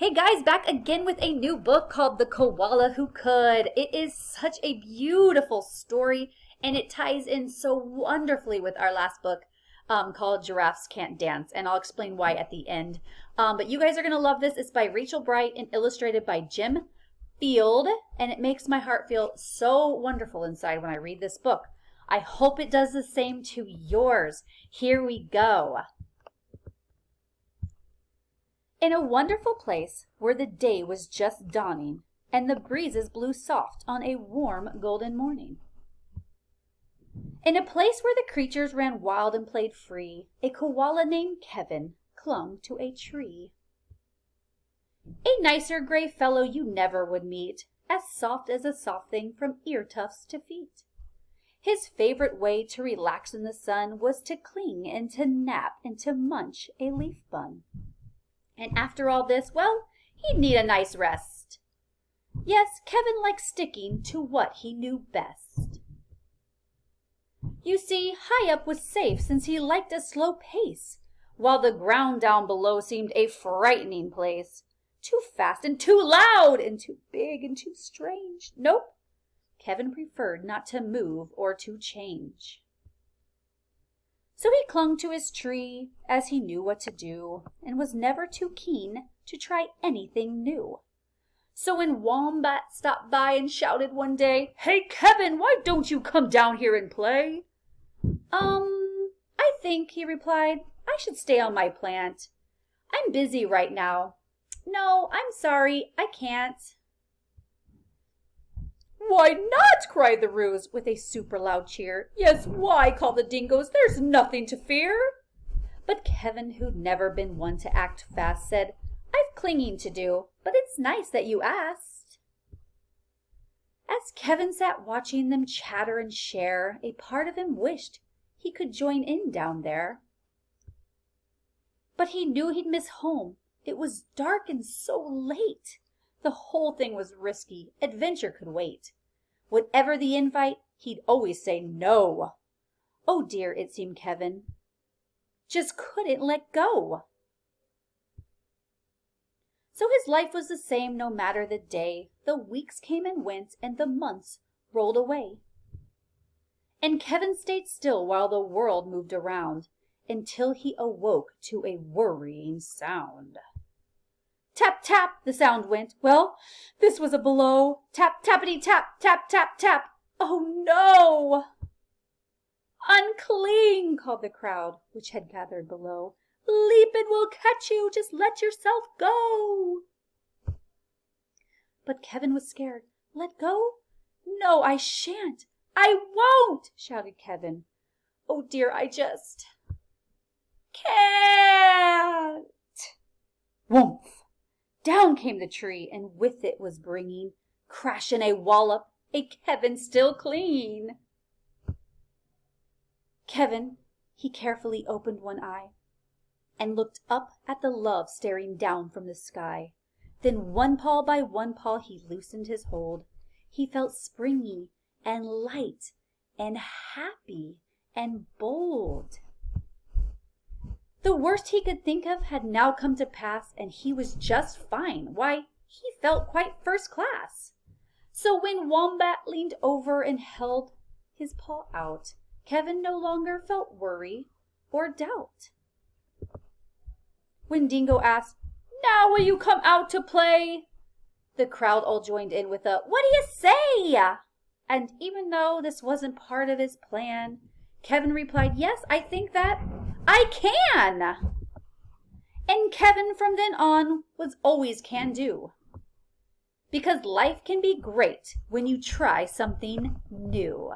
Hey guys, back again with a new book called The Koala Who Could. It is such a beautiful story and it ties in so wonderfully with our last book called Giraffes Can't Dance, and I'll explain why at the end. But you guys are going to love this. It's by Rachel Bright and illustrated by Jim Field, and it makes my heart feel so wonderful inside when I read this book. I hope it does the same to yours. Here we go. In a wonderful place where the day was just dawning and the breezes blew soft on a warm golden morning. In a place where the creatures ran wild and played free, a koala named Kevin clung to a tree. A nicer gray fellow you never would meet, as soft as a soft thing from ear tufts to feet. His favorite way to relax in the sun was to cling and to nap and to munch a leaf bun. And after all this, well, he'd need a nice rest. Yes, Kevin liked sticking to what he knew best. You see, high up was safe since he liked a slow pace, while the ground down below seemed a frightening place. Too fast and too loud and too big and too strange. Nope, Kevin preferred not to move or to change. So he clung to his tree as he knew what to do and was never too keen to try anything new. So when Wombat stopped by and shouted one day, "Hey Kevin, why don't you come down here and play?" I think," he replied, "I should stay on my plant. I'm busy right now. No, I'm sorry, I can't." "Why not?" cried the Ruse with a super loud cheer. "Yes, why?" called the Dingoes. "There's nothing to fear." But Kevin, who'd never been one to act fast, said, "I've clinging to do, but it's nice that you asked." As Kevin sat watching them chatter and share, a part of him wished he could join in down there. But he knew he'd miss home. It was dark and so late. The whole thing was risky. Adventure could wait. Whatever the invite, he'd always say no. Oh dear, it seemed Kevin just couldn't let go. So his life was the same no matter the day. The weeks came and went and the months rolled away. And Kevin stayed still while the world moved around until he awoke to a worrying sound. Tap, tap, the sound went. Well, this was a blow. Tap, tappity, tap, tap, tap, tap. Oh no! "Uncling," called the crowd, which had gathered below. "Leap and we'll catch you. Just let yourself go." But Kevin was scared. "Let go? No, I shan't. I won't," shouted Kevin. "Oh dear, I just can't." Woomph! Down came the tree, and with it was bringing crash and a wallop, a Kevin still clean. Kevin, he carefully opened one eye and looked up at the love staring down from the sky. Then one paw by one paw he loosened his hold. He felt springy and light and happy and bold. The worst he could think of had now come to pass, and he was just fine. Why, he felt quite first class. So when Wombat leaned over and held his paw out, Kevin no longer felt worry or doubt. When Dingo asked, "Now will you come out to play?" the crowd all joined in with a, "What do you say?" And even though this wasn't part of his plan, Kevin replied, "Yes, I think that I can." And Kevin from then on was always can do. Because life can be great when you try something new.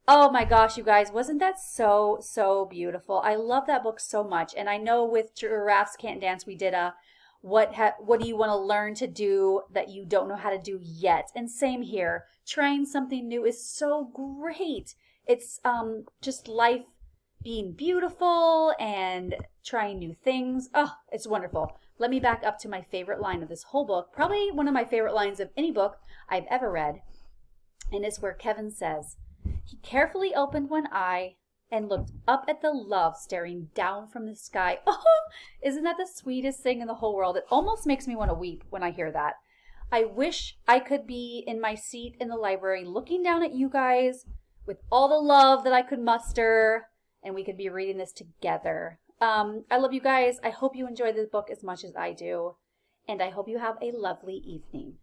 Oh my gosh, you guys, wasn't that so beautiful? I love that book so much. And I know with Giraffes Can't Dance, we did a what do you want to learn to do that you don't know how to do yet? And same here. Trying something new is so great. It's just life being beautiful and trying new things. Oh, it's wonderful. Let me back up to my favorite line of this whole book. Probably one of my favorite lines of any book I've ever read. And it's where Kevin says, he carefully opened one eye and looked up at the love staring down from the sky. Oh, isn't that the sweetest thing in the whole world? It almost makes me want to weep when I hear that. I wish I could be in my seat in the library looking down at you guys with all the love that I could muster, and we could be reading this together. I love you guys. I hope you enjoy this book as much as I do, and I hope you have a lovely evening.